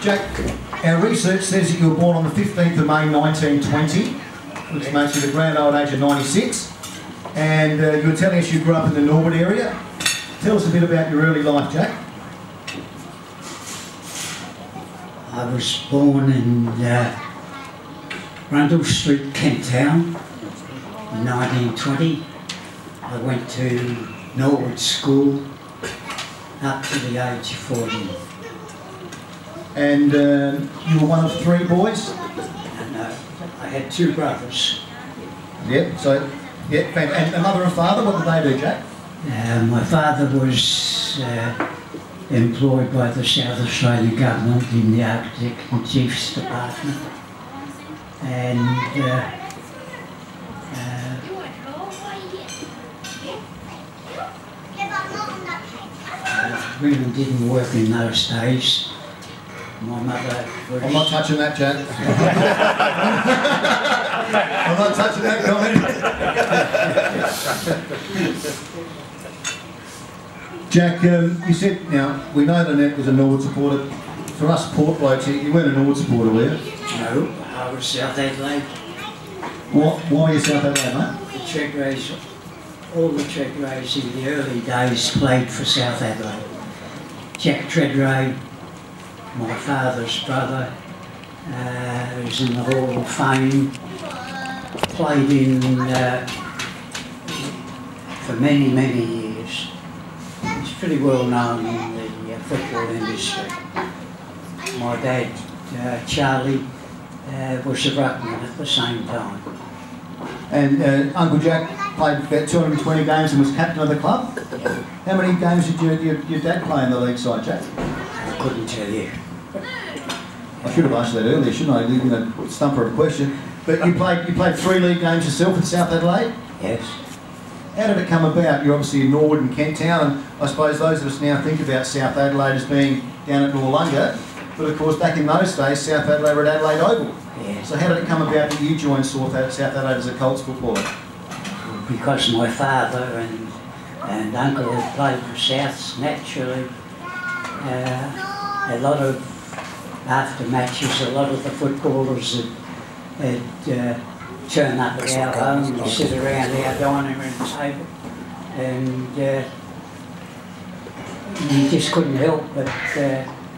Jack, our research says that you were born on the 15th of May 1920, which makes you the grand old age of 96. And you were telling us you grew up in the Norwood area. Tell us a bit about your early life, Jack. I was born in Rundle Street, Kent Town, in 1920. I went to Norwood School up to the age of 14. And you were one of 3 boys? And I had 2 brothers. Yep, so, yep, and mother and father, what did they do, Jack? My father was employed by the South Australian Government in the Architect and Chiefs Department. And women didn't work in those days. My mother was... I'm not touching that, Jack. I'm not touching that comment. Jack, you said, now, we know that Annette was a Norwood supporter. For us Port blokes, you weren't a Norwood supporter, were you? No, I was South Adelaide. Why are you South Adelaide, mate? The Tredreas, all the Tredreas in the early days played for South Adelaide. Jack Tredrea, my father's brother, who's in the Hall of Fame, played in for many, many years. He's pretty well known in the football industry. My dad, Charlie, was a ruckman at the same time. And Uncle Jack played about 220 games and was captain of the club? Yeah. How many games did your dad play in the league side, Jack? I couldn't tell you. I should have asked that earlier, shouldn't I? Leaving a stumper of a question. But you played 3 league games yourself in South Adelaide? Yes. How did it come about? You're obviously in Norwood and Kent Town, and I suppose those of us now think about South Adelaide as being down at Noarlunga, but of course back in those days South Adelaide were at Adelaide Oval. Yes. So how did it come about that you joined South Adelaide as a Colts footballer? Because my father and uncle had played for Souths, naturally. A lot of, after matches, a lot of the footballers had turn up at our home and sit around our dining room table, and you just couldn't help but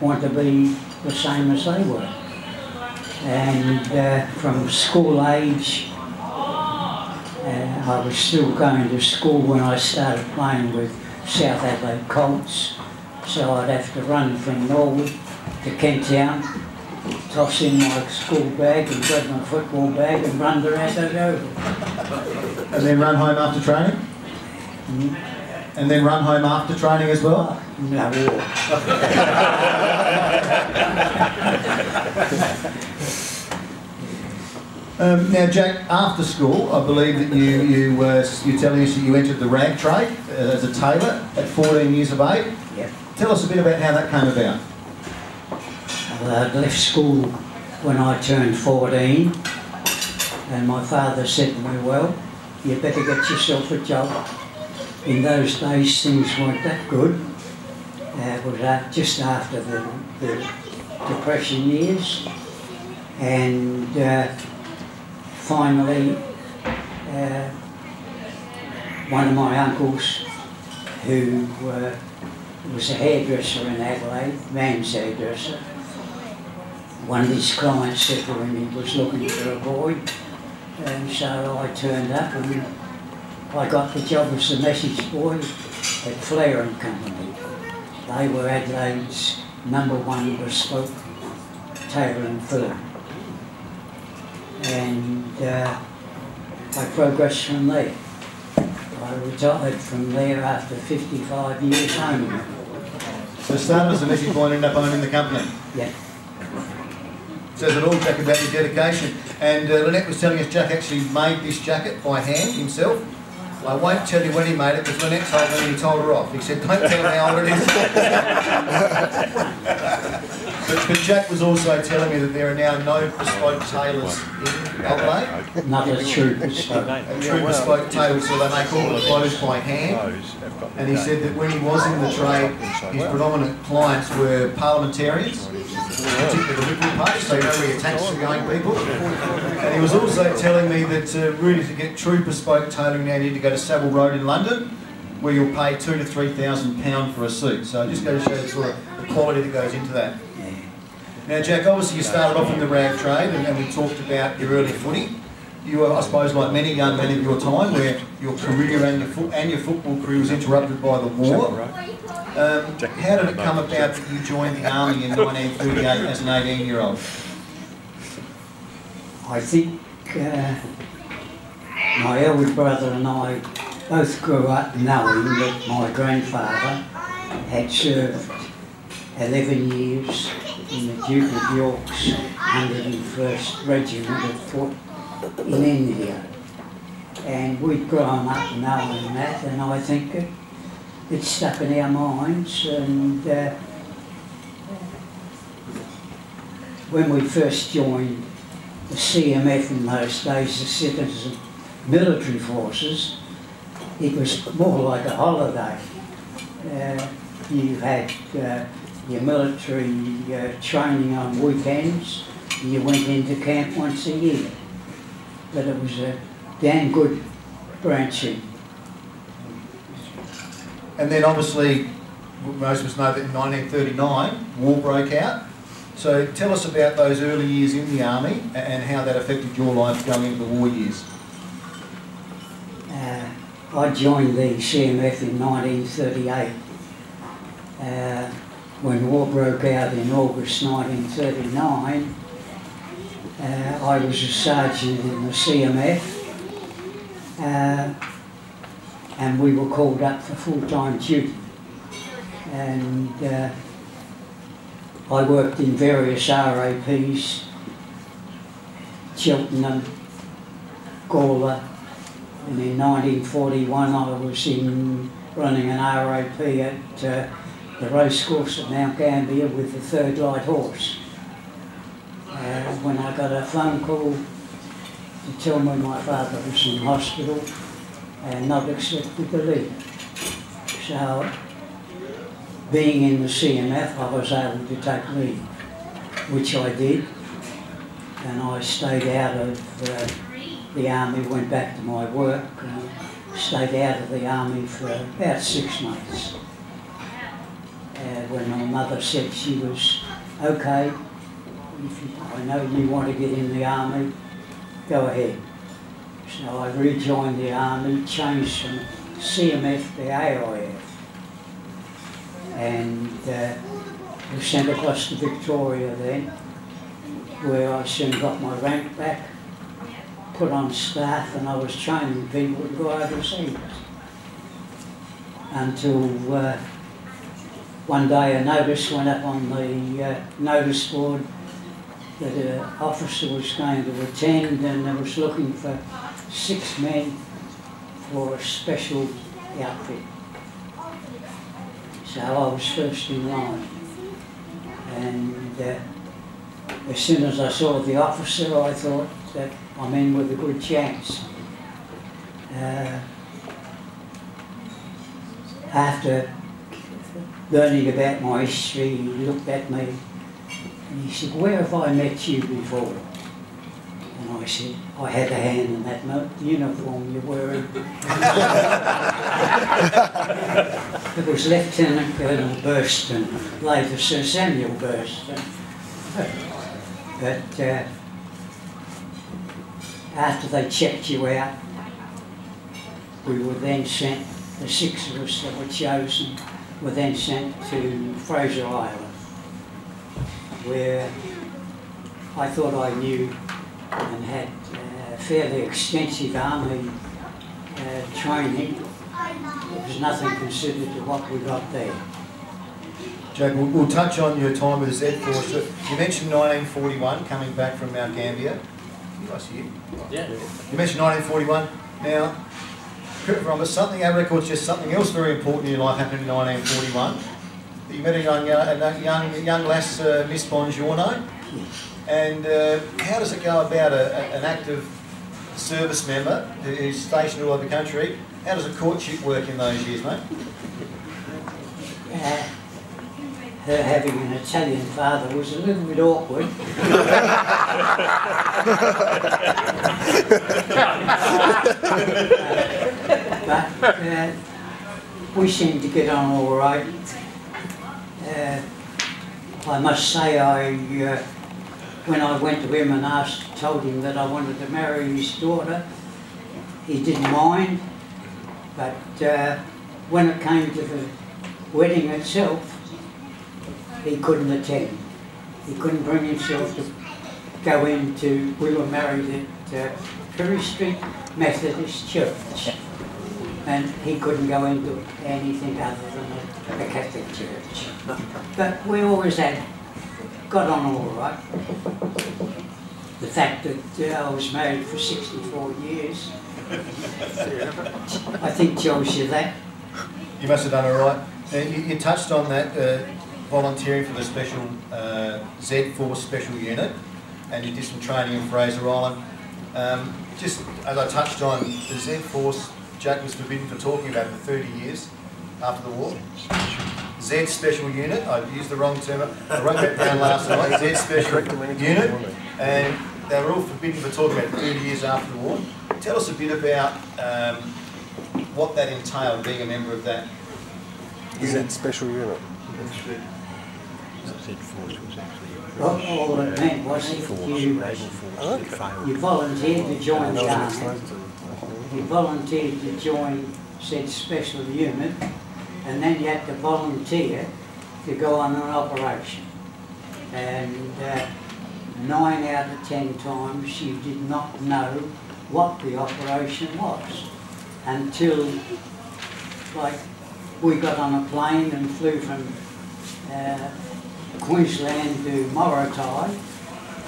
want to be the same as they were. And from school age, I was still going to school when I started playing with South Adelaide Colts, so I'd have to run from Norwood to Kent Town, toss in my school bag and grab my football bag and run around that oval. And then run home after training? Mm. And then run home after training as well? No. Now, Jack, after school, I believe that you're telling us that you entered the rag trade as a tailor at 14 years of age. Yep. Tell us a bit about how that came about. I'd left school when I turned 14, and my father said to me, well, you better get yourself a job. In those days things weren't that good. It was just after the Depression years, and finally one of my uncles, who was a hairdresser in Adelaide, man's hairdresser, one of his clients said to him he was looking for a boy, and so I turned up and I got the job as a message boy at Flair and Company. They were Adelaide's #1 bespoke tailor and filler. And I progressed from there. I retired from there after 55 years owning it. So started as a message boy and ended up owning the company? Yeah. Says it all, Jack, about your dedication. And Lynette was telling us Jack actually made this jacket by hand himself. I won't tell you when he made it because Lynette told me and he told her off. He said, don't tell me how old it is. But Jack was also telling me that there are now no bespoke tailors in Adelaide. Another true bespoke. True bespoke tailors, so they make all the clothes by hand. And he said that when he was in the trade, his predominant clients were parliamentarians, particularly the Liberal Party, so you know where your taxes are going, people. And he was also telling me that really to get true bespoke tailoring now you need to go to Savile Road in London, where you'll pay £2,000 to £3,000 for a suit. So just go to show the sort of the quality that goes into that. Now Jack, obviously you started off in the rag trade and we talked about your early footy. You were, I suppose, like many young men of your time, where your career and your football career was interrupted by the war. How did it come about that you joined the army in 1938 as an 18-year-old? I think my elder brother and I both grew up knowing that my grandfather had served 11 years in the Duke of York's 101st Regiment of Foot in India. And we'd grown up knowing that, and I think it stuck in our minds. And when we first joined the CMF in those days, the Citizen Military Forces, it was more like a holiday. You had your military training on weekends, you went into camp once a year. But it was a damn good branching. And then obviously, most of us know that in 1939, war broke out. So tell us about those early years in the army and how that affected your life going into the war years. I joined the CMF in 1938. When war broke out in August 1939, I was a sergeant in the CMF, and we were called up for full-time duty. And I worked in various RAPs, Cheltenham, Gawler, and in 1941 I was running an RAP at the racecourse at Mount Gambier with the 3rd Light Horse. When I got a phone call to tell me my father was in hospital and not expected to leave. So, being in the CMF, I was able to take leave, which I did, and I stayed out of the army, went back to my work, and stayed out of the army for about 6 months. When my mother said she was okay, I know you want to get in the army, go ahead. So I rejoined the army, changed from CMF to AIF, and was sent across to Victoria then, where I soon got my rank back, put on staff, and I was training people to go overseas. Until one day a notice went up on the notice board that an officer was going to attend, and they was looking for 6 men for a special outfit. So I was first in line, and as soon as I saw the officer I thought that I'm in with a good chance. After learning about my history, he looked at me and he said, "Where have I met you before?" And I said, "I had a hand in that uniform you're wearing." It was Lieutenant Colonel Burston, later Sir Samuel Burston. But after they checked you out, we were then sent, the 6 of us that were chosen, were then sent to Fraser Island, where I thought I knew and had fairly extensive army training. It was nothing considered to what we got there. Jack, we'll touch on your time with the Z Force. You mentioned 1941, coming back from Mount Gambier. Nice year. Yeah. You mentioned 1941. Now, correct me if I'm wrong, but something our records just something else very important in your life happened in 1941. You met a young lass, Miss Bongiorno. And how does it go about an active service member who's stationed all over the country? How does a courtship work in those years, mate? Her having an Italian father was a little bit awkward. But we seemed to get on all right. I must say, when I went to him and told him that I wanted to marry his daughter, he didn't mind. But when it came to the wedding itself, he couldn't attend. He couldn't bring himself to go into. We were married at Ferry Street Methodist Church, and he couldn't go into anything other than the Catholic Church. But we always got on all right. The fact that I was married for 64 years, I think tells you that. You must have done all right. You touched on that, volunteering for the special Z-Force Special Unit, and you did some training in Fraser Island. Just as I touched on, the Z-Force, Jack was forbidden for talking about it for 30 years after the war. Z Special Unit, I used the wrong term, I wrote that down last night, Z Special Unit, and they were all forbidden for talking about it 30 years after the war. Tell us a bit about what that entailed, being a member of that Z Special Unit. Well, all it meant was if you volunteered to join the army, you volunteered to join said special unit, and then you had to volunteer to go on an operation. And 9 out of 10 times you did not know what the operation was until, like, we got on a plane and flew from Queensland to Morotai,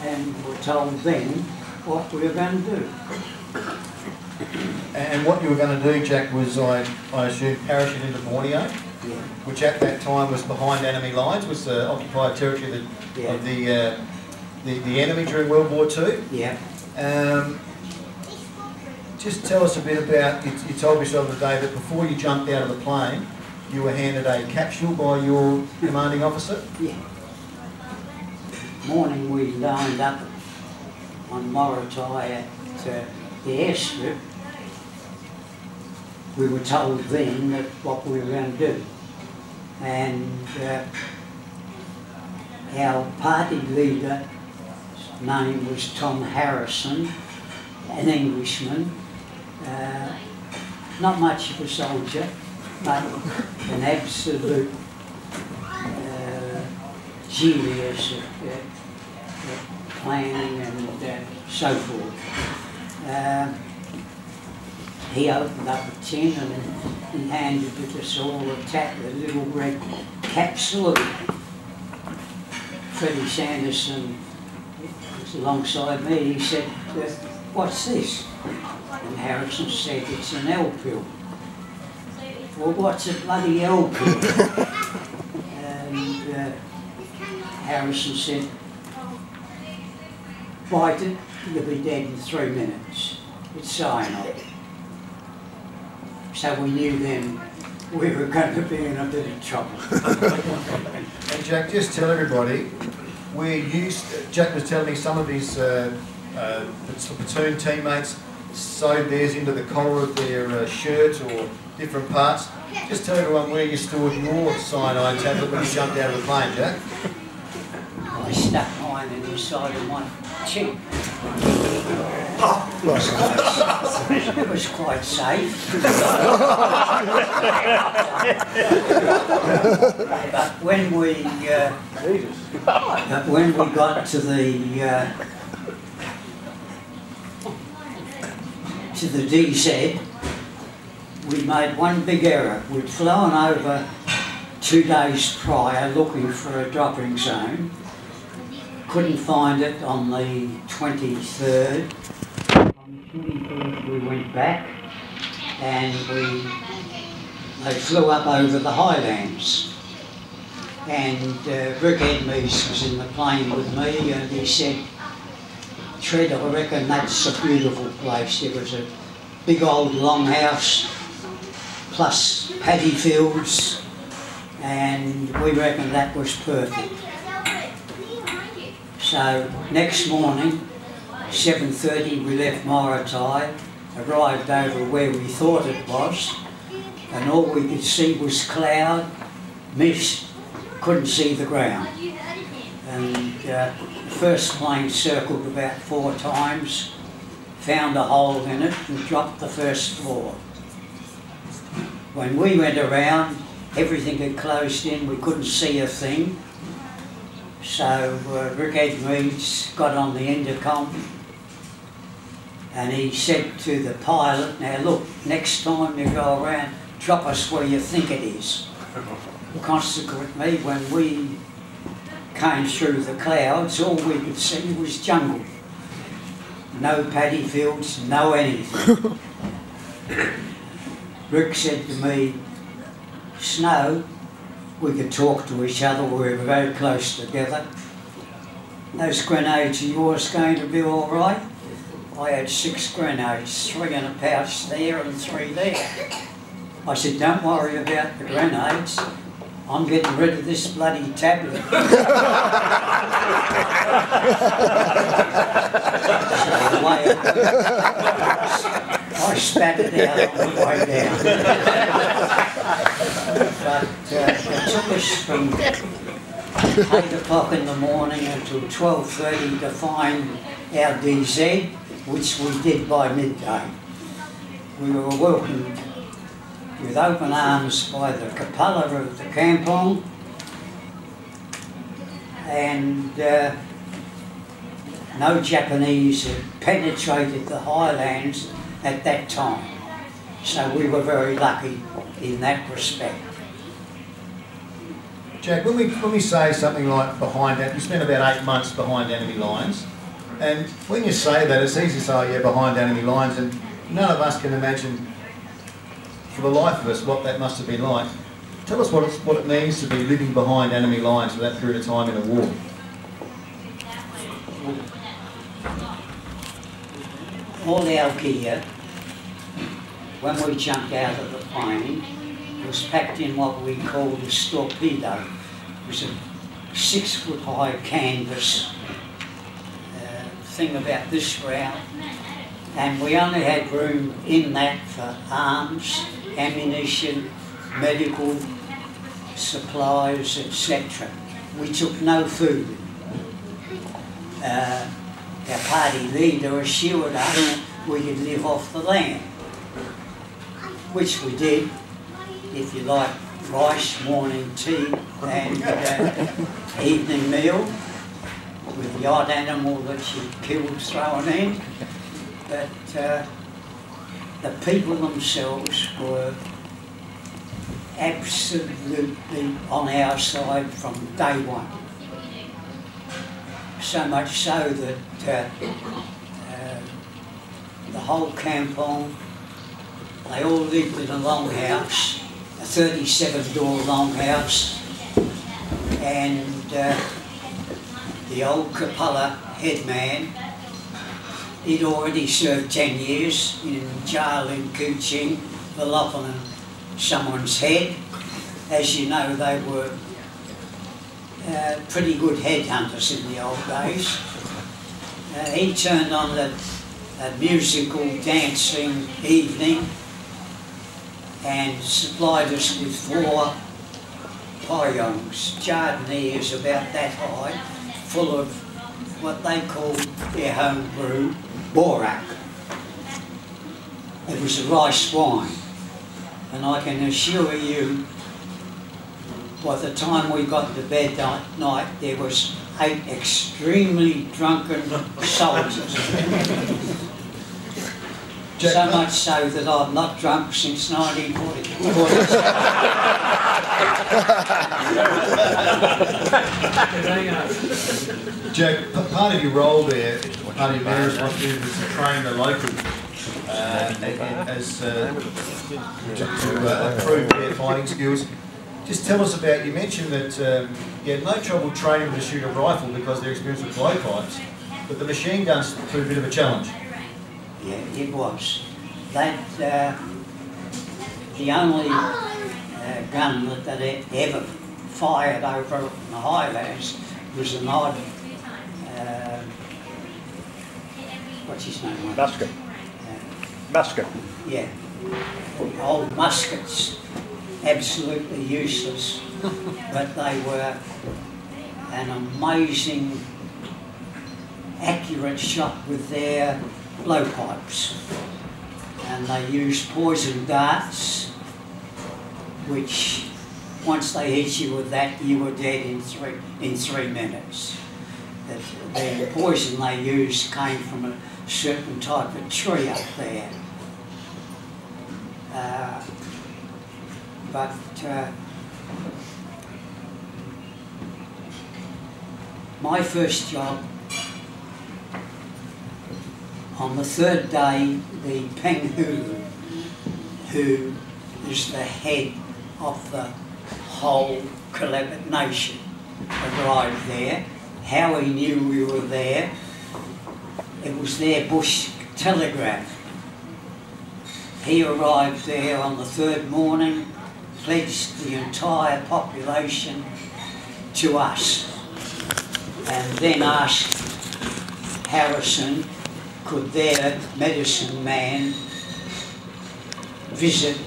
and were told then what we were going to do. And what you were going to do, Jack, was, I assume, parachute into Borneo, which at that time was behind enemy lines, was the occupied territory of the enemy during World War II. Yeah. Just tell us a bit about, you told me the other day that before you jumped out of the plane, you were handed a capsule by your commanding officer? Yeah. Morning we lined up on Morotai at the airstrip. We were told then that what we were going to do. And our party leader, his name was Tom Harrison, an Englishman, not much of a soldier, but an absolute genius at planning and so forth. He opened up a tin and handed it us all a little red capsule of Freddie Sanderson was alongside me. He said, "What's this?" And Harrison said, "It's an L pill." "Well, what's a bloody L pill?" And Harrison said, "Bite it, you'll be dead in 3 minutes. It's cyanide." So we knew then we were going to be in a bit of trouble. And Jack, just tell everybody, Jack was telling me some of his platoon teammates sewed theirs into the collar of their shirt or different parts. Just tell everyone where you stored your cyanide tablet when you jumped out of the plane, Jack. I stuck mine in the side of my cheek. It was quite safe. But when we got to the DZ, we made one big error. We'd flown over 2 days prior looking for a dropping zone. Couldn't find it on the 23rd. On the 23rd we went back and they flew up over the highlands. And Rick Edmees was in the plane with me, and he said, "Tred, I reckon that's a beautiful place." There was a big old longhouse, plus paddy fields, and we reckon that was perfect. So next morning, 7:30, we left Maratai, arrived over where we thought it was, and all we could see was cloud, mist, couldn't see the ground. And the first plane circled about 4 times, found a hole in it and dropped the first floor. When we went around, everything had closed in, we couldn't see a thing. So Rick Edmees got on the intercom and he said to the pilot, "Now look, next time you go around, drop us where you think it is." Consequently, when we came through the clouds, all we could see was jungle. No paddy fields, no anything. Rick said to me, "Snow, we could talk to each other, we were very close together. Those grenades of yours going to be all right?" I had 6 grenades, 3 in a pouch there and 3 there. I said, "Don't worry about the grenades. I'm getting rid of this bloody tablet." I spat it out on the way down. But it took us from 8 o'clock in the morning until 12:30 to find our DZ, which we did by midday. We were welcomed with open arms by the Kapala of the Kampong, and no Japanese had penetrated the highlands at that time. So we were very lucky in that respect. Jack, when we say something like behind that, you spent about 8 months behind enemy lines, and when you say that, it's easy to say, "Oh, yeah, behind enemy lines," and none of us can imagine for the life of us what that must have been like. Tell us what it means to be living behind enemy lines for that period of time in a war. All our gear, when we jumped out of the plane, was packed in what we called a torpedo. It was a 6-foot-high canvas thing about this round, and we only had room in that for arms, ammunition, medical supplies, etc. We took no food. Our party leader assured us we could live off the land, which we did, if you like, rice, morning tea and evening meal with the odd animal that you killed thrown in. But the people themselves were absolutely on our side from day one. So much so that the whole Kampong, they all lived in a longhouse, a 37-door longhouse, and the old Kapala headman, he'd already served 10 years in jail in Kuching for lopping someone's head. As you know, they were pretty good headhunters in the old days. He turned on a musical dancing evening and supplied us with 4 pyongs, jardiniers about that high, full of what they called their home brew, borak. It was a rice wine, and I can assure you, by the time we got to bed that night, there was 8 extremely drunken soldiers. So much so that I'm not drunk since 1940. Jack, part of your role there, part of your main responsibility was to train the local to improve their fighting skills. Just tell us about, you mentioned that you had no trouble training them to shoot a rifle because they're experienced with blowpipes, but the machine guns proved a bit of a challenge. Yeah, it was. That, the only gun that they ever fired over in the highlands was an odd, what's his name? Musket. Musket. Yeah, old muskets, absolutely useless, but they were an amazing, accurate shot with their blowpipes. And they used poison darts, which once they hit you with that, you were dead in three minutes. The poison they used came from a certain type of tree up there. My first job, on the third day, the Penghulu, who is the head of the whole Kalabit nation, arrived there. How he knew we were there, it was their bush telegraph. He arrived there on the third morning, pledged the entire population to us, and then asked Harrison, could their medicine man visit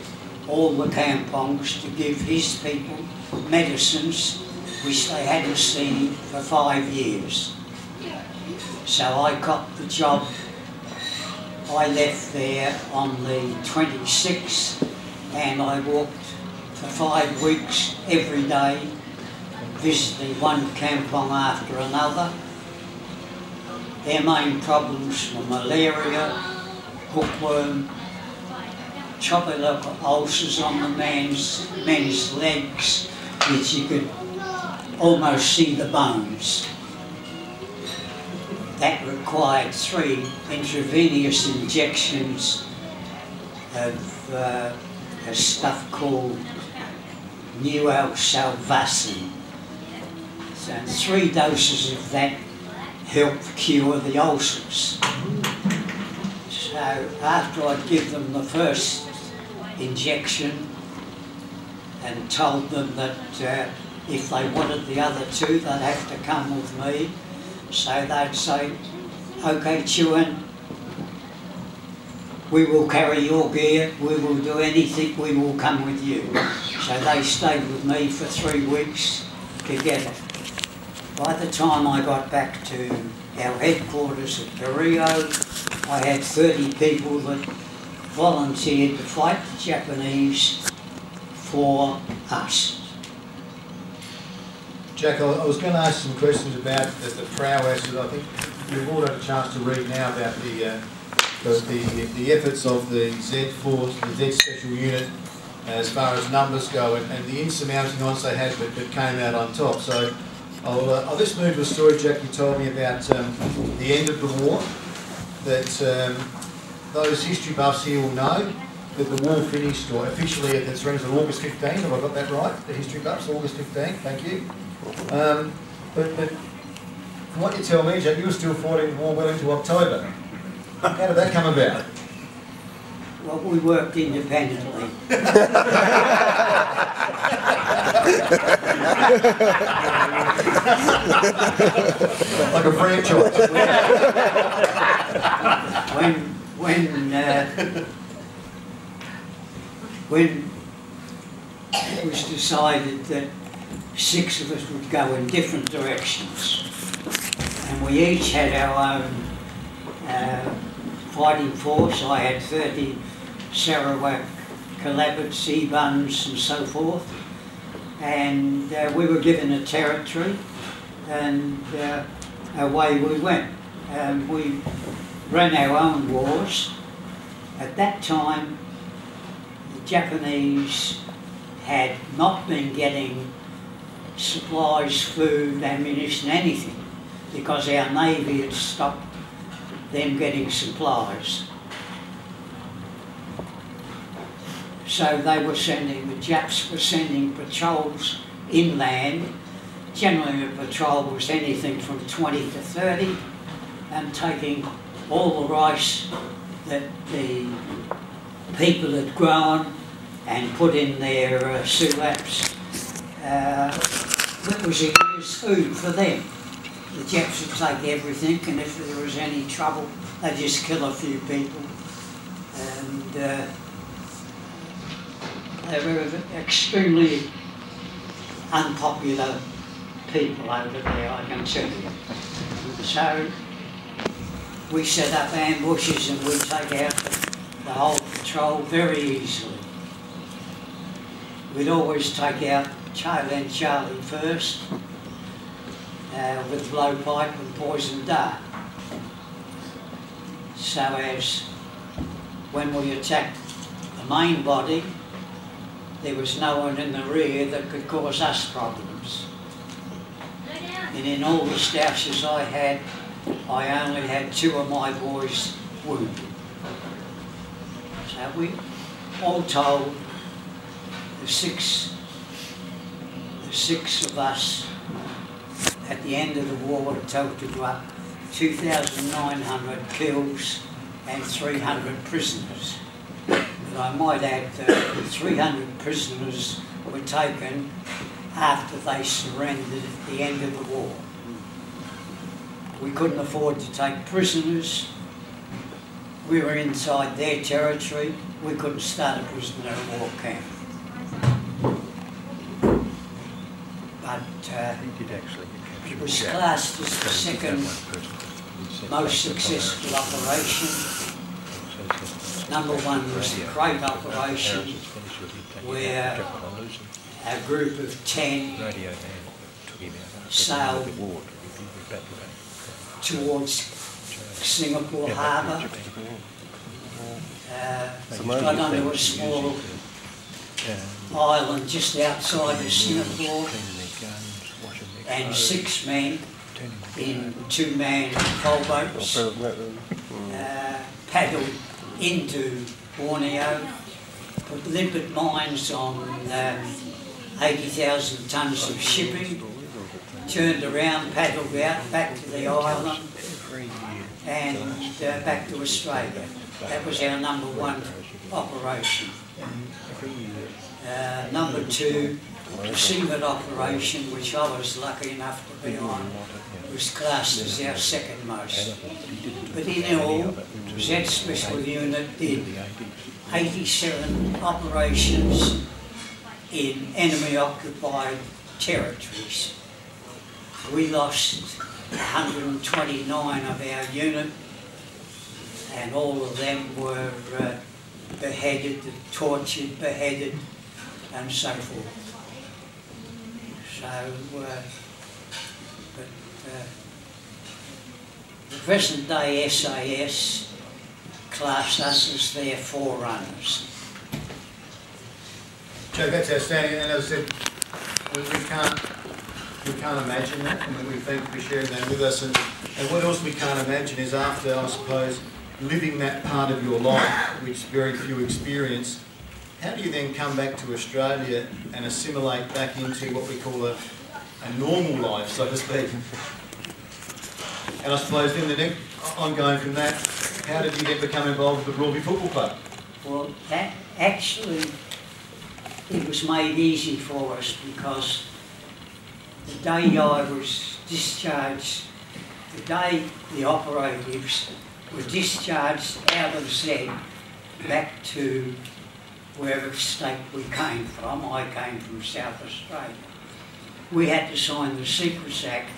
all the kampongs to give his people medicines which they hadn't seen for 5 years. So I got the job. I left there on the 26th and I walked for 5 weeks every day, visiting one kampong after another. Their main problems were malaria, hookworm, chocolate ulcers on the men's legs, which you could almost see the bones. That required 3 intravenous injections of a stuff called Salvacin. So 3 doses of that helped cure the ulcers. So after I'd give them the first injection and told them that if they wanted the other 2, they'd have to come with me. So they'd say, okay, Chuan, we will carry your gear, we will do anything, we will come with you. So they stayed with me for 3 weeks together. By the time I got back to our headquarters at Rio, I had 30 people that volunteered to fight the Japanese for us. Jack, I was going to ask some questions about the prowess. I think we've all had a chance to read now about the efforts of the Z Force, the Z Special Unit, as far as numbers go, and the insurmounting odds they had but came out on top. So I'll just move to a story, Jack, you told me about the end of the war, that those history buffs here will know that the war finished, or officially it surrenders on August 15. Have I got that right? The history buffs, August 15, thank you. But from what you tell me, Jack, you were still fighting the war well into October. How did that come about? Well, we worked independently. Like a franchise. When it was decided that 6 of us would go in different directions, and we each had our own fighting force. I had 30 Sarawak, Kalabits, Ebans and so forth, and we were given a territory, and away we went. We ran our own wars. At that time, the Japanese had not been getting supplies, food, ammunition, anything, because our Navy had stopped them getting supplies. So the Japs were sending patrols inland. Generally a patrol was anything from 20 to 30, and taking all the rice that the people had grown and put in their sulaps. That was a year's food for them. The Japs would take everything, and if there was any trouble, they'd just kill a few people. And they were extremely unpopular people over there, I can tell you. So we set up ambushes and we'd take out the whole patrol very easily. We'd always take out Tail-End Charlie first with blowpipe and poison dart. So as when we attacked the main body, there was no one in the rear that could cause us problems. And in all the stoushes I had, I only had 2 of my boys wounded. So we, all told, the six of us at the end of the war were totaled up 2,900 kills and 300 prisoners. But I might add that 300 prisoners were taken after they surrendered at the end of the war. We couldn't afford to take prisoners. We were inside their territory. We couldn't start a prisoner of war camp. But it was classed as the second most successful operation. Number 1 was the Crate operation, where a group of 10 sailed towards Singapore Harbour, got onto a small island just outside of Singapore, and 6 men in 2-man coalboats paddled into Borneo, put limpet mines on 80,000 tonnes of shipping, turned around, paddled out back to the island and back to Australia. That was our number 1 operation. Number 2, the Seaman operation, which I was lucky enough to be on, was classed as our second most. But in all, that special unit did 87 operations in enemy-occupied territories. We lost 129 of our unit, and all of them were beheaded, tortured, beheaded, and so forth. So, the present day SAS class us as their forerunners. Joe, that's outstanding, and as I said, we can't imagine that, and we thank you for sharing that with us. And what else we can't imagine is after, I suppose, living that part of your life, which very few experience, how do you then come back to Australia and assimilate back into what we call a normal life, so to speak? And I suppose then the next, ongoing from that, how did you then become involved with the Broadby Football Club? Well, that actually, it was made easy for us because the day I was discharged, the day the operatives were discharged out of Z back to wherever state we came from. I came from South Australia. We had to sign the Secrets Act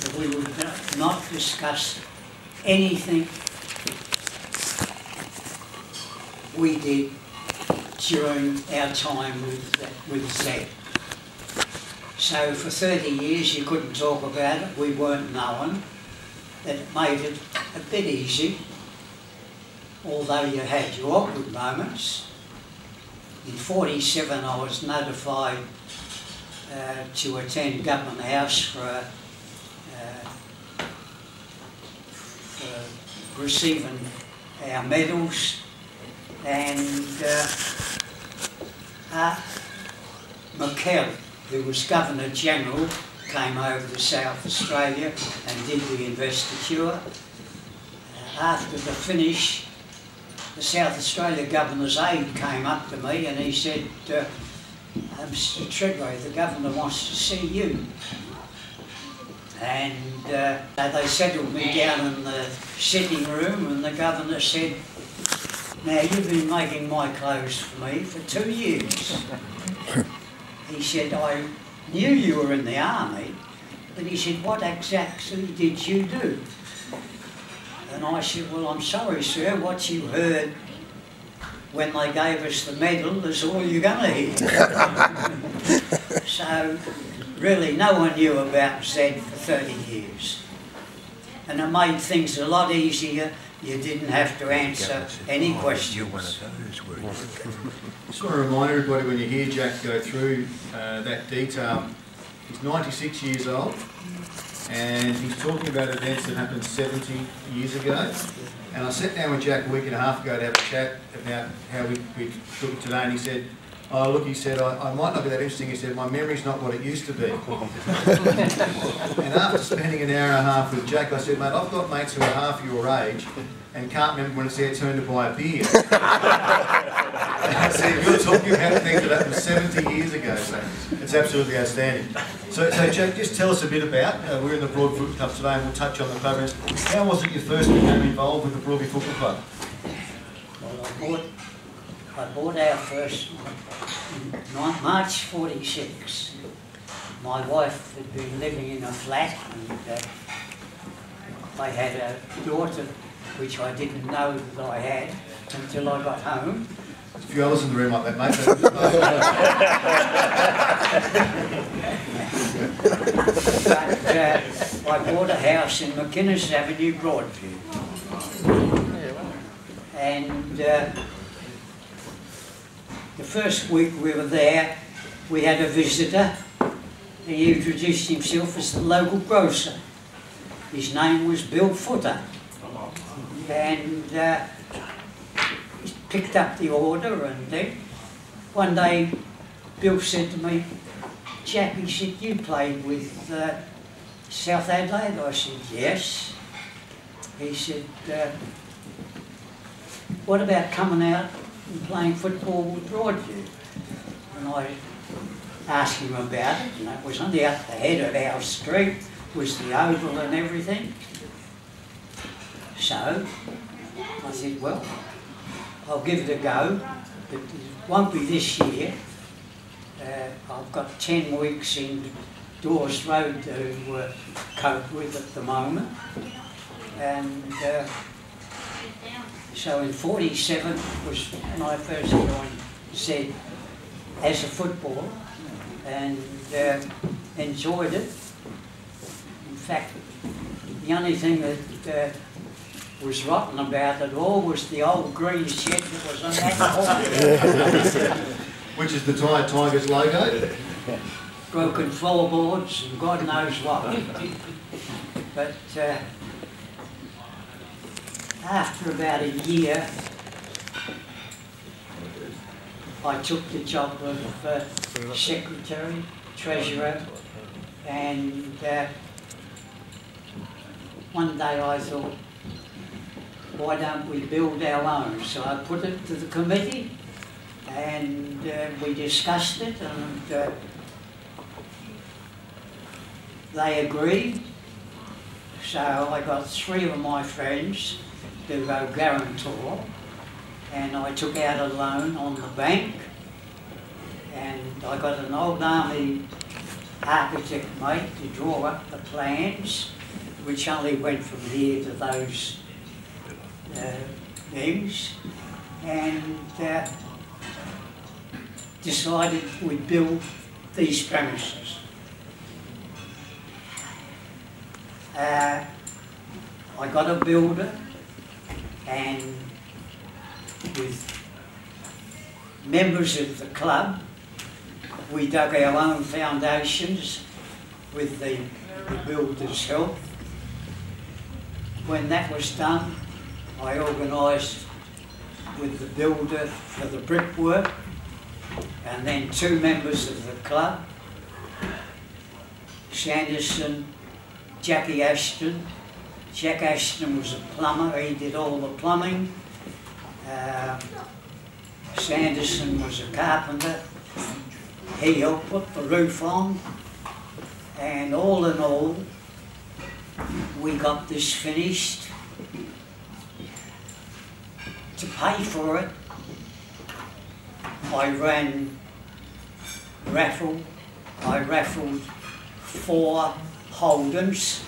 that we would not discuss anything we did during our time with Z. So for 30 years you couldn't talk about it, we weren't known. That made it a bit easy, although you had your awkward moments. In 47 I was notified to attend Government House for receiving our medals, and McKell, who was Governor General, came over to South Australia and did the investiture. After the finish, the South Australia Governor's aide came up to me and he said, Mr. Tredrea, the Governor wants to see you. And they settled me down in the sitting room and the Governor said, now you've been making my clothes for me for 2 years. He said, I knew you were in the army, but he said, what exactly did you do? And I said, well, I'm sorry, sir, what you heard when they gave us the medal is all you're going to hear. So, really, no one knew about Z for 30 years. And it made things a lot easier. You didn't have to answer any questions. Just want to remind everybody when you hear Jack go through that detail, he's 96 years old and he's talking about events that happened 70 years ago. And I sat down with Jack a week and a half ago to have a chat about how we took it today, and he said, oh look, he said, I might not be that interesting. He said, my memory's not what it used to be. And after spending an hour and a half with Jack, I said, mate, I've got mates who are half your age and can't remember when it's their turn to buy a beer. And I said, you're talking about things that happened 70 years ago, so it's absolutely outstanding. So Jack, just tell us a bit about, we're in the Broadfoot Club today and we'll touch on the programs. How was it you first became involved with the Broadby Football Club? Well, I bought our first in March 46. My wife had been living in a flat and they had a daughter which I didn't know that I had until I got home. There's a few others in the room like that, mate. But I bought a house in McInnes Avenue, Broadview. And the first week we were there, we had a visitor. He introduced himself as the local grocer. His name was Bill Footer. And he picked up the order, and then one day Bill said to me, Jack, he said, you played with South Adelaide? I said, yes. He said, what about coming out and playing football with Broadview? And I asked him about it, and it was only up the head of our street, was the oval and everything. So I said, well, I'll give it a go, but it won't be this year. I've got 10 weeks in Dawes Road to cope with at the moment. And so in 47 was when I first joined Z as a footballer, and enjoyed it. In fact, the only thing that was rotten about it all was the old green shed that was on that hall. Which is the Tigers logo? Broken floorboards and God knows what. But after about a year, I took the job of secretary, treasurer, and one day I thought, why don't we build our own? So I put it to the committee and we discussed it, and they agreed. So I got 3 of my friends to go guarantor, and I took out a loan on the bank, and I got an old army architect mate to draw up the plans, which only went from here to those things, and decided we'd build these premises. I got a builder, and with members of the club, we dug our own foundations with the builder's help. When that was done, I organised with the builder for the brickwork, and then 2 members of the club, Sanderson, Jackie Ashton. Jack Ashton was a plumber, he did all the plumbing. Sanderson was a carpenter, he helped put the roof on, and all in all, we got this finished. To pay for it, I ran raffle. I raffled 4 Holdens,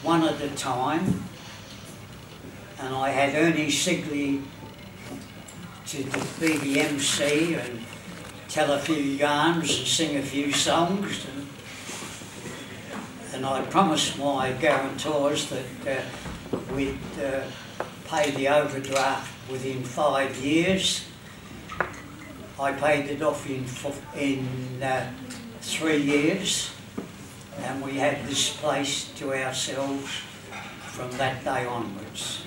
one at a time, and I had Ernie Sigley to be the MC and tell a few yarns and sing a few songs, and I promised my guarantors that we'd pay the overdraft within 5 years. I paid it off in 3 years, and we had this place to ourselves from that day onwards.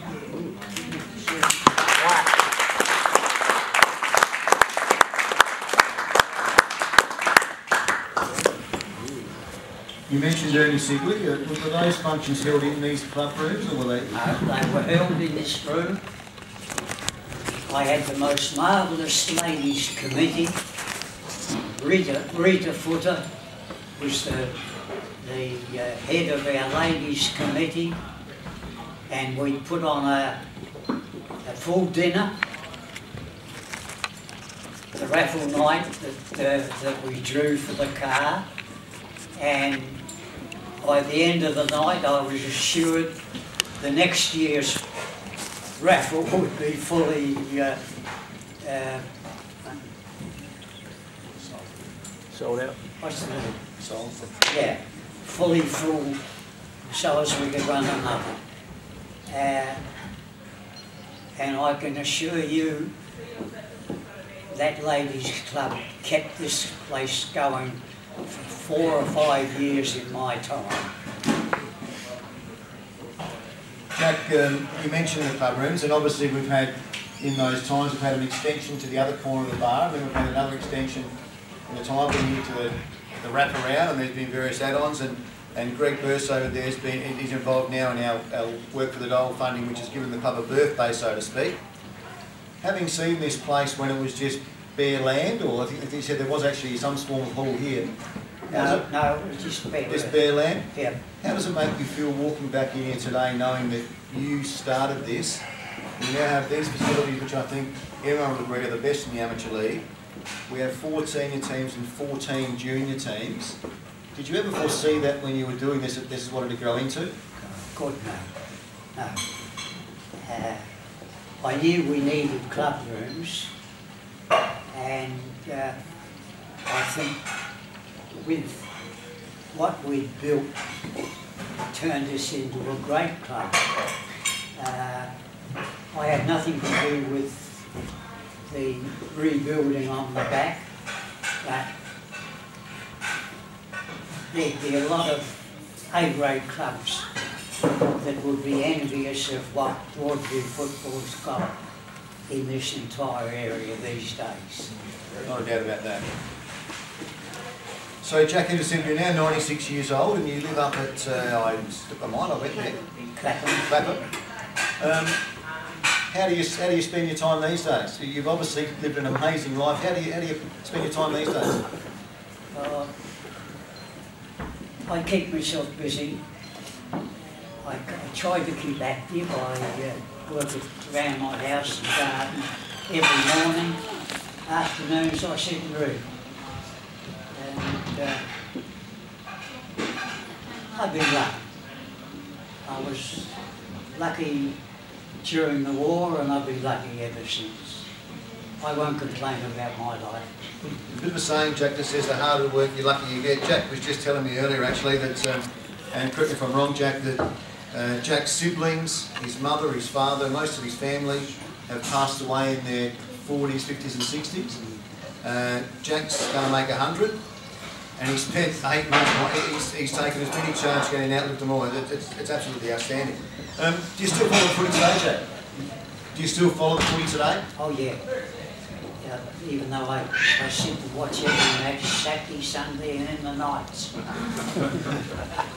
You mentioned Ernie Sigley. Were those functions held in these club rooms, or were they? No, they were held in this room. I had the most marvellous ladies' committee. Rita Footer was the head of our ladies' committee, and we put on a full dinner. The raffle night that we drew for the car, and by the end of the night I was assured the next year's raffle would be fully Sold out. what's the name? Sold. Yeah, fully full, so as we could run another. And I can assure you that ladies' club kept this place going for 4 or 5 years in my time. Jack, you mentioned the club rooms, and obviously we've had, in those times, we've had an extension to the other corner of the bar, and then we've had another extension in the time we're here to the wraparound, and there's been various add-ons, and Greg Burse over there he's involved now in our Work for the Dole funding, which has given the club a birthday, so to speak. Having seen this place when it was just bare land, or I think you said there was actually some form of hall here. No, it was just bare. Just bare land? Yeah. How does it make you feel walking back in here today knowing that you started this? We now have these facilities, which I think everyone would agree are the best in the amateur league. We have 4 senior teams and 14 junior teams. Did you ever foresee that when you were doing this, that this is what it would grow into? God, no. No. I knew we needed club rooms, and I think with what we'd built, turned us into a great club. I had nothing to do with the rebuilding on the back, but there'd be a lot of A-grade clubs that would be envious of what Broadview football's got in this entire area these days. Not a doubt about that. So Jack Henderson, you're now 96 years old and you live up at, I slipped my mind, I went there. Clapham. How do you spend your time these days? You've obviously lived an amazing life. How do you spend your time these days? I keep myself busy. I try to keep active. I work around my house and garden every morning. Afternoons I sit and read. And I've been lucky. I was lucky during the war, and I've been lucky ever since. I won't complain about my life. A bit of a saying, Jack, that says the harder you work, the luckier you get. Jack was just telling me earlier, actually, that, and correct me if I'm wrong, Jack, that Jack's siblings, his mother, his father, most of his family have passed away in their 40s, 50s and 60s. Jack's going to make 100. And he spent 8 months, he's taken as many charges getting outlived them all. It's absolutely outstanding. Do you still follow the footy today, Jack? Do you still follow the footy today? Oh yeah. even though I sit and watch every match Saturday, Sunday and in the nights.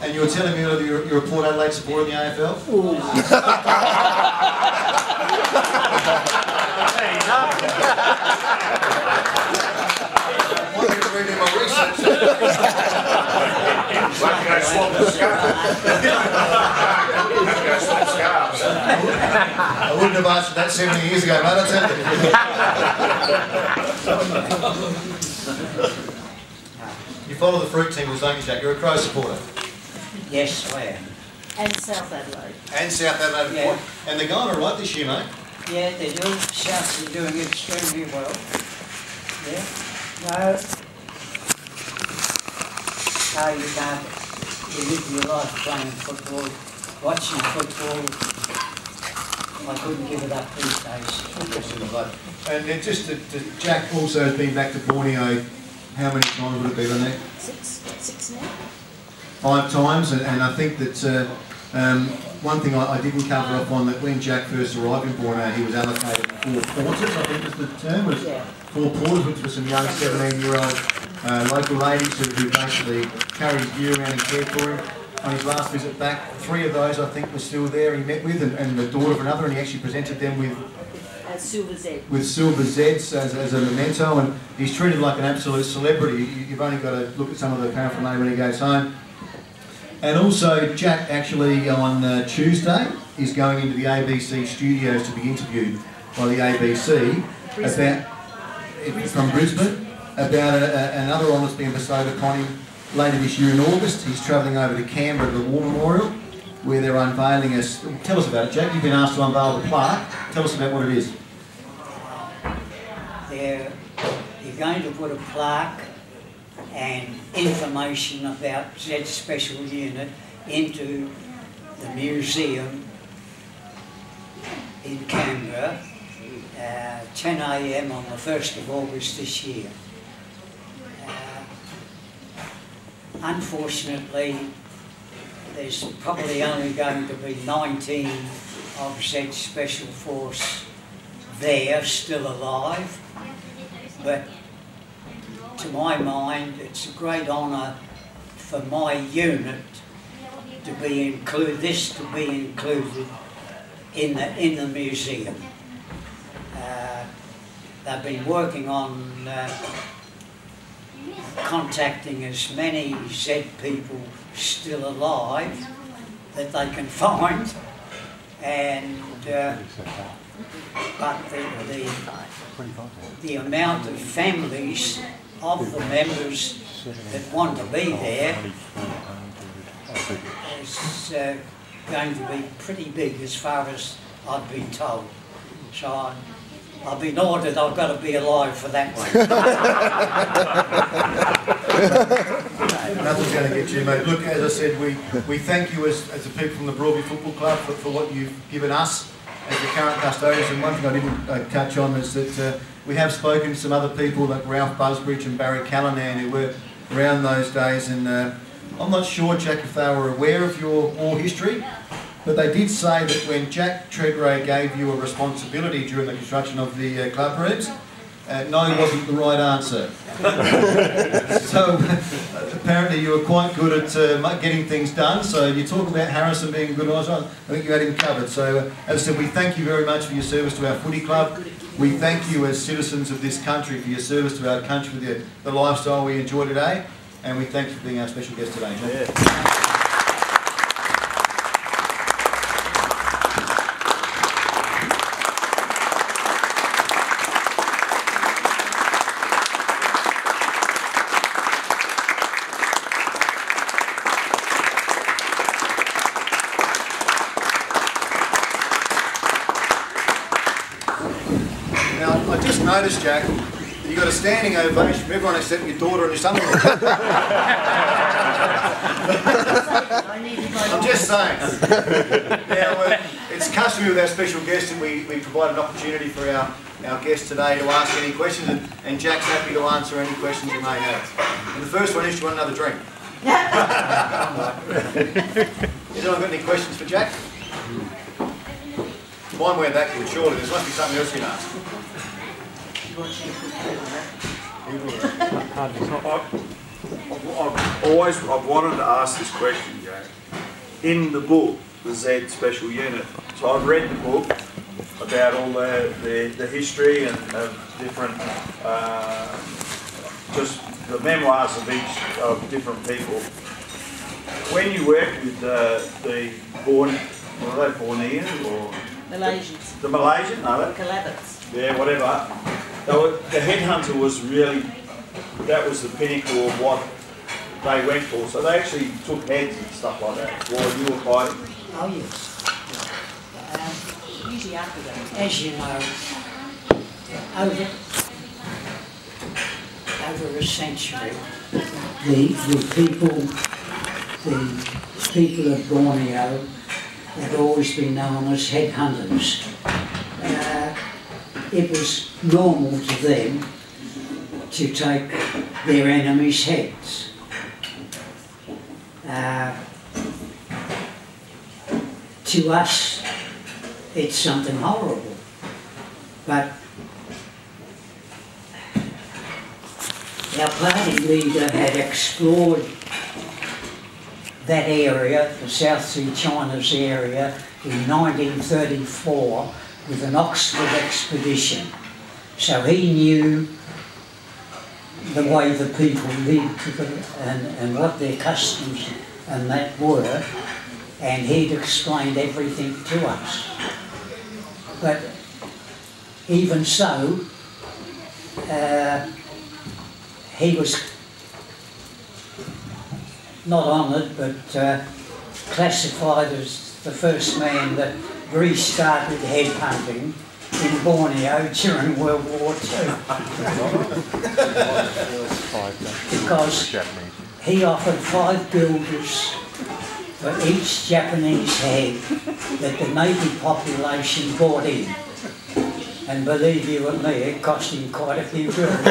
And you were telling me earlier you're a Port Adelaide supporter in the AFL? I'm reading my research. I wouldn't have answered that 70 years ago, mate, I'll tell you. You follow the fruit team, don't you, Jack? You're a Crow supporter. Yes, I am. And South Adelaide. And South Adelaide. Yeah. And they're going all right this year, mate. Yeah, they do. Souths are doing extremely well. Yeah. No. No, you can't. You live your life playing football, watching football. I couldn't give it up these days. And then just Jack also has been back to Borneo. How many times would it be on there? Six now. 5 times, and I think that one thing I didn't cover up on, that when Jack first arrived in Borneo, he was allocated 4 porters, I think was the term, was 4 porters, which were some young 17-year-old local ladies who basically carried his gear around and cared for him. On his last visit back, 3 of those I think were still there he met with, and the daughter of another, and he actually presented them with Silver Z. With Silver Zs as a memento, and he's treated like an absolute celebrity. You've only got to look at some of the paraphernalia when he goes home. And also, Jack actually on Tuesday is going into the ABC studios to be interviewed by the ABC from Brisbane about another honour that's being bestowed upon him later this year in August. He's travelling over to Canberra to the War Memorial, where they're unveiling us. Tell us about it, Jack. You've been asked to unveil the plaque. Tell us about what it is. You're going to put a plaque and information about Z Special Unit into the museum in Canberra, 10 AM on the 1st of August this year. Unfortunately, there's probably only going to be 19 of Z Special Force there, still alive, but to my mind, it's a great honour for my unit to be included in the museum. They've been working on contacting as many Z people still alive that they can find, and but the amount of families of the members that want to be there is going to be pretty big, as far as I've been told. So I've been ordered I've got to be alive for that one. Nothing's going to get you, mate. Look, as I said, we thank you as the people from the Broadview Football Club for what you've given us as the current custodians. And one thing I didn't touch on is that we have spoken to some other people like Ralph Busbridge and Barry Callanan who were around those days, and I'm not sure, Jack, if they were aware of your war history, but they did say that when Jack Tredrea gave you a responsibility during the construction of the club rooms, no wasn't the right answer. So apparently you were quite good at getting things done. So you talk about Harrison being a good organiser, I think you had him covered. So as I said, we thank you very much for your service to our footy club. We thank you as citizens of this country for your service to our country with the lifestyle we enjoy today. And we thank you for being our special guest today, Jack. Yeah. I just noticed, Jack, you got a standing ovation from everyone except your daughter and your son-in-law. I'm just saying. Now, it's customary with our special guests that we provide an opportunity for our guests today to ask any questions, and Jack's happy to answer any questions you may have. And the first one is, do you want another drink? Has anyone got any questions for Jack? Mine weren't that good, surely. There must be something else you can ask. I've wanted to ask this question, Jack. In the book, the Z Special Unit, so I've read the book about all the history and of different, just the memoirs of different people. When you work with the were they Borneans or Malaysians. the Malaysian? No, Calabits. yeah, whatever. The headhunter was really, that was the pinnacle of what they went for. So they actually took heads and stuff like that while you were fighting. Oh yes. Usually after that. As you know, over a century, the people of Borneo had always been known as headhunters. It was normal to them to take their enemies' heads. To us, it's something horrible, but our party leader had explored that area, the South Sea China's area, in 1934 with an Oxford expedition. So he knew the way the people lived and what their customs and that were, and he'd explained everything to us. But even so, he was not honoured, but classified as the first man that restarted headhunting in Borneo during World War II. Because he offered 5 guilders for each Japanese head that the native population brought in. And believe you and me, it cost him quite a few guilders.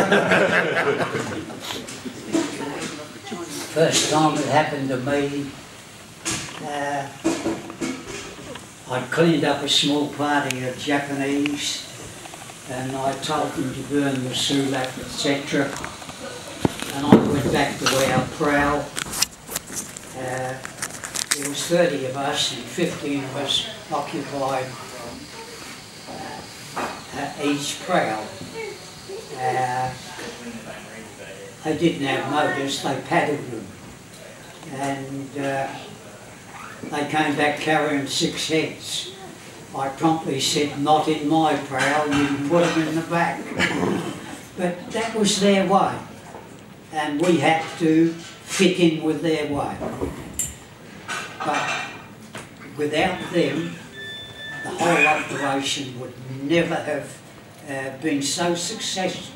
First time it happened to me, I cleaned up a small party of Japanese and I told them to burn the sulak, etc. And I went back to our prow. There was 30 of us and 15 of us occupied each prow. They didn't have motors, they paddled them. And they came back carrying 6 heads. I promptly said, not in my prow, you can put them in the back. But that was their way. And we had to fit in with their way. But without them, the whole operation would never have been so successful.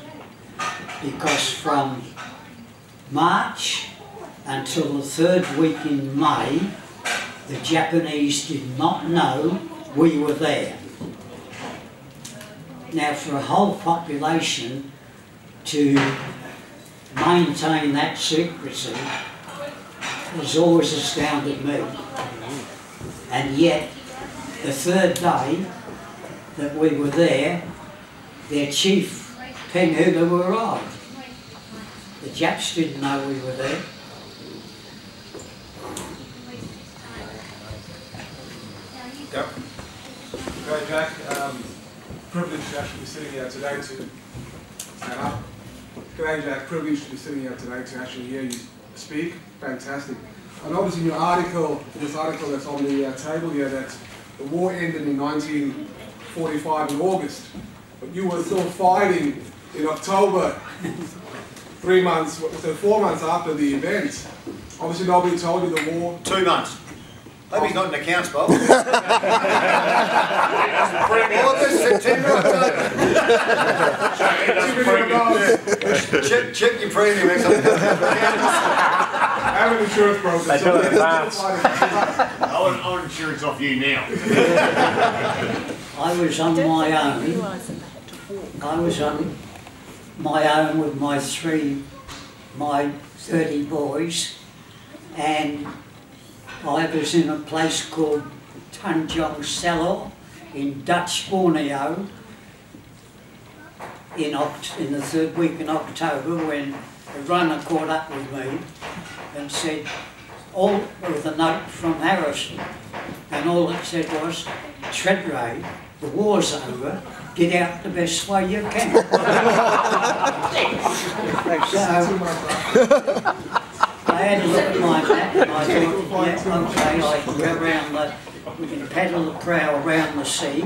Because from March until the 3rd week in May, the Japanese did not know we were there. Now, for a whole population to maintain that secrecy has always astounded me. And yet, the 3rd day that we were there, their chief Penghula arrived. The Japs didn't know we were there. Yep. Okay, Jack. Privileged to actually be sitting here today to stand up. G'day, Jack. Privileged to be sitting here today to actually hear you speak. Fantastic. I noticed in your article, this article that's on the table here, that the war ended in 1945 in August, but you were still fighting in October, 4 months after the event. Obviously nobody told you the war... 2 months. Hope he's not in accounts, Bob. August, September, October. Check your premium or something. I have an insurance broker. They do it in advance. I want insurance off you now. I was on my own. I was on my own with my 30 boys, and I was in a place called Tanjong Selor in Dutch Borneo, in the third week in October when a runner caught up with me and said, all with a note from Harrison, and all it said was, Tredrea, the war's over, get out the best way you can. So, I had a look at my map and I thought, yeah, okay, I can go around we can paddle the prow around the sea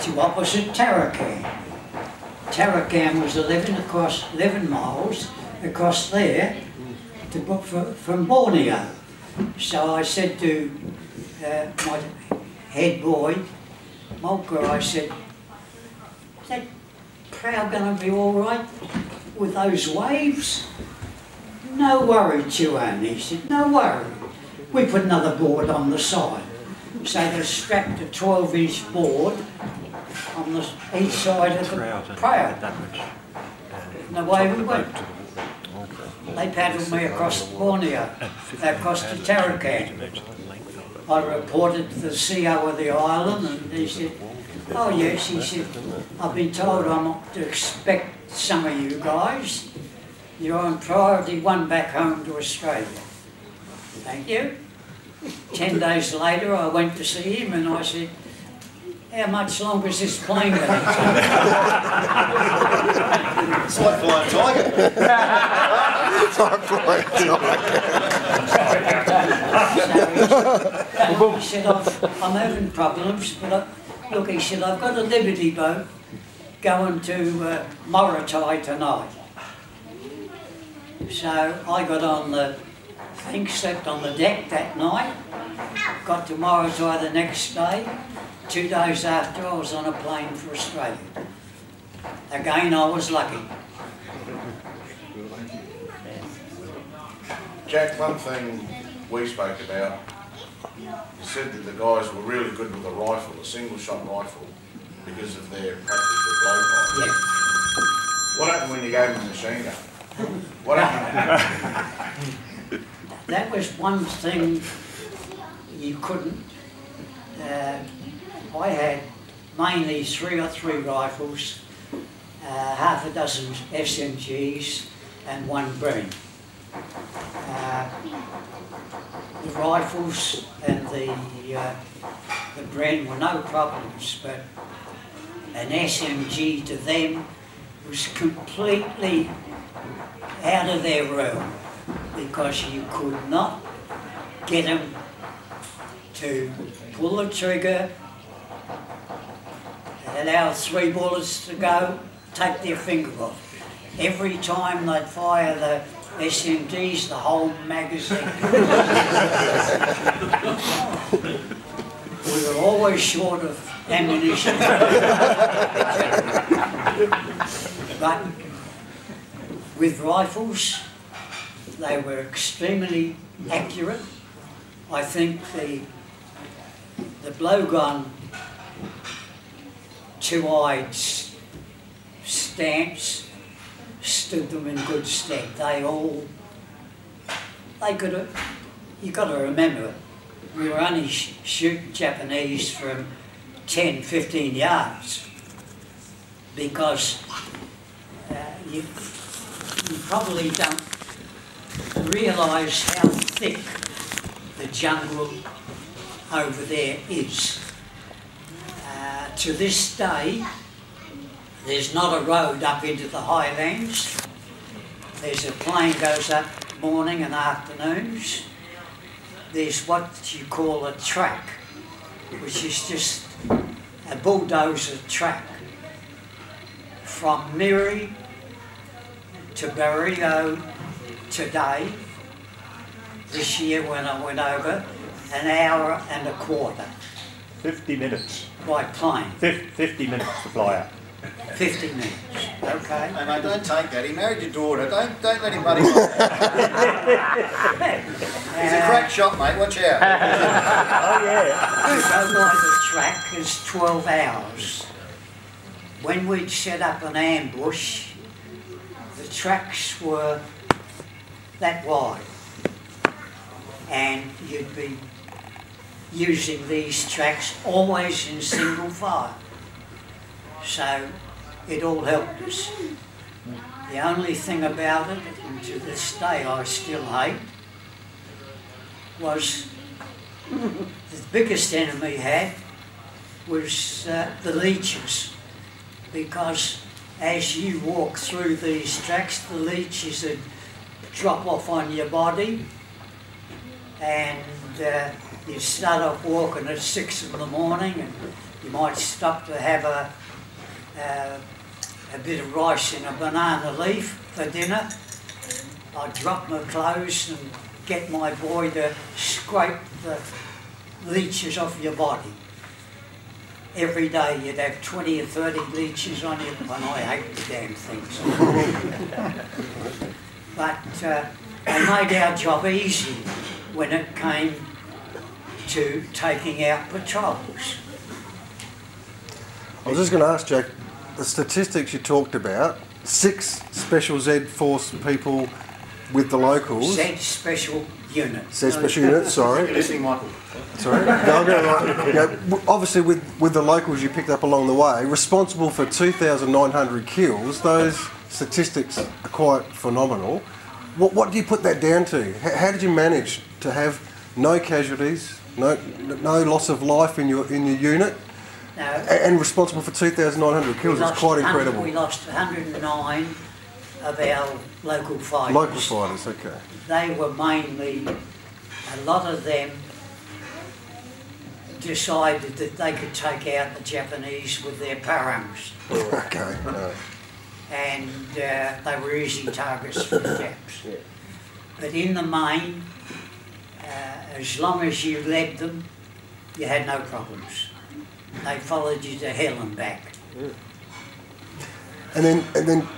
to opposite Tarakan. Tarakan was 11 miles across there from Borneo. So I said to my head boy, Mulker, I said, is that prow going to be all right with those waves? No worry, Chuan, he said, no worry. We put another board on the side. So they strapped a 12-inch board on each side of the prow. And away we went. They paddled me across Borneo, across to Tarakan. I reported to the CEO of the island and he said, oh yes, he said, I've been told I'm not to expect some of you guys. You're on priority 1 back home to Australia. Thank you. 10 days later I went to see him and I said, how much longer is this plane going to take? It's like flying tiger. He said, I'm having problems, but look, he said, I've got a Liberty boat going to Morotai tonight. So I got on the thing, slept on the deck that night, got to Morotai the next day. 2 days after, I was on a plane for Australia. Again, I was lucky. Jack, one thing we spoke about, you said that the guys were really good with a rifle, a single-shot rifle, because of their practice with blowpipe. Yeah. What happened when you gave them a machine gun? What happened? That was one thing you couldn't. I had mainly 3 rifles, half a dozen SMGs and 1 Bren. The rifles and the Bren were no problems, but an SMG to them was completely out of their realm because you could not get them to pull the trigger, allow 3 bullets to go, take their finger off. Every time they'd fire the SMGs, the whole magazine. We were always short of ammunition. But with rifles, they were extremely accurate. I think the blowgun 2-eyed stance stood them in good stead. You got to remember, we were only shooting Japanese from 10, 15 yards because you probably don't realise how thick the jungle over there is. To this day, there's not a road up into the highlands. There's a plane goes up morning and afternoons. There's what you call a track, which is just a bulldozer track from Miri to Barrio today. This year when I went over, an hour and a quarter. 50 minutes. By plane. 50 minutes to fly out. 50 minutes, okay. Hey mate, don't take that. He married your daughter. Don't let him buddy. He's a crack shot, mate. Watch out. Oh yeah. To go by the track is 12 hours. When we'd set up an ambush, the tracks were that wide, and you'd be using these tracks always in single file. So it all helped us. The only thing about it, and to this day I still hate, was the biggest enemy had was the leeches, because as you walk through these tracks, the leeches would drop off on your body, and you start off walking at 6 in the morning, and you might stop to have a bit of rice in a banana leaf for dinner. I'd drop my clothes and get my boy to scrape the leeches off your body. Every day you'd have 20 or 30 leeches on you, and I hate the damn things. But they made our job easy when it came to taking out patrols. I was just going to ask, Jack, the statistics you talked about, 6 Special Z Force people with the locals. Z Special Unit. Z Special Unit, sorry. You're listening, Michael. Sorry? No, I'm going right. You know, obviously, with the locals you picked up along the way, responsible for 2,900 kills, those statistics are quite phenomenal. What do you put that down to? How did you manage to have no casualties, no loss of life in your unit, and responsible for 2,900 kills? It's quite incredible. We lost 109 of our local fighters. Local fighters, okay. They were mainly, a lot of them decided that they could take out the Japanese with their parangs. Okay. And they were easy targets for the Japs. But in the main, as long as you led them, you had no problems. They followed you to hell and back. And then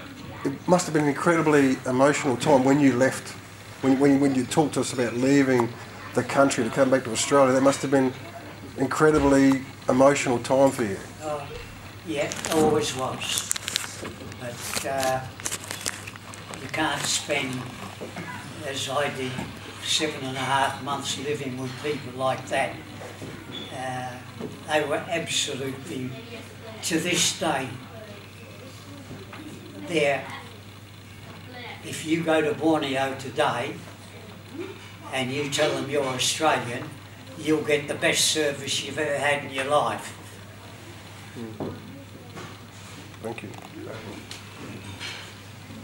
it must have been an incredibly emotional time when you left, when you talked to us about leaving the country to come back to Australia. That must have been incredibly emotional time for you. Yeah, it always was. But you can't spend, as I did, 7.5 months living with people like that. They were absolutely, to this day, there. If you go to Borneo today and you tell them you're Australian, you'll get the best service you've ever had in your life. Thank you.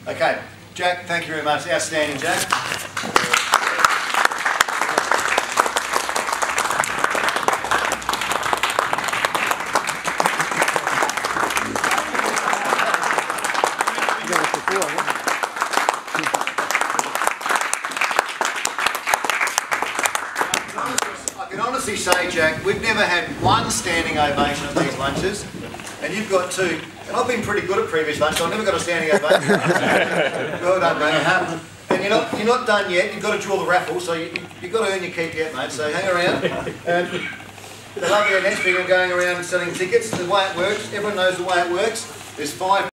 Okay, Jack, thank you very much. Outstanding, Jack. I can honestly say, Jack, we've never had one standing ovation at these lunches, and you've got 2. And I've been pretty good at previous lunches, so I've never got a standing ovation. Well done, mate. And you're not done yet. You've got to draw the raffle, so you've got to earn your keep yet, mate. So hang around. The lovely next people going around selling tickets. The way it works, everyone knows the way it works. There's 5